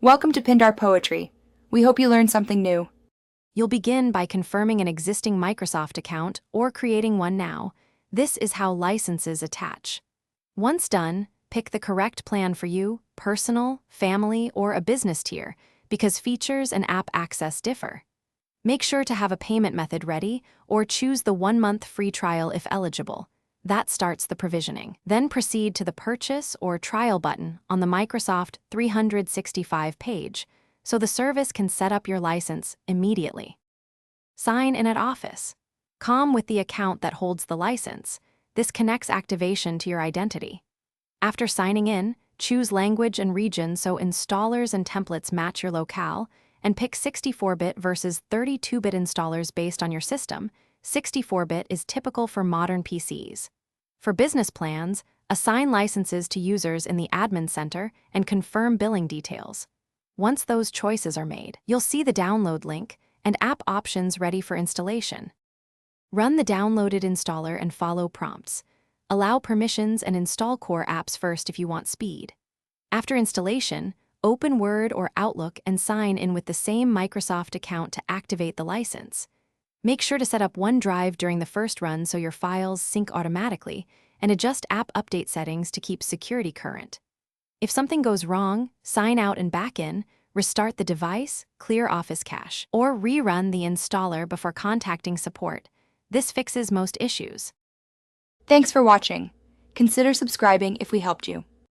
Welcome to Pindar Poetry. We hope you learned something new. You'll begin by confirming an existing Microsoft account or creating one now. This is how licenses attach. Once done, pick the correct plan for you, personal, family, or a business tier, because features and app access differ. Make sure to have a payment method ready or choose the 1-month free trial if eligible. That starts the provisioning. Then proceed to the Purchase or Trial button on the Microsoft 365 page, so the service can set up your license immediately. Sign in at Office. With the account that holds the license. This connects activation to your identity. After signing in, choose language and region so installers and templates match your locale, and pick 64-bit versus 32-bit installers based on your system. 64-bit is typical for modern PCs. For business plans, assign licenses to users in the Admin Center and confirm billing details. Once those choices are made, you'll see the download link and app options ready for installation. Run the downloaded installer and follow prompts. Allow permissions and install core apps first if you want speed. After installation, open Word or Outlook and sign in with the same Microsoft account to activate the license. Make sure to set up OneDrive during the first run so your files sync automatically, and adjust app update settings to keep security current. If something goes wrong, sign out and back in, restart the device, clear Office cache, or rerun the installer before contacting support. This fixes most issues. Thanks for watching. Consider subscribing if we helped you.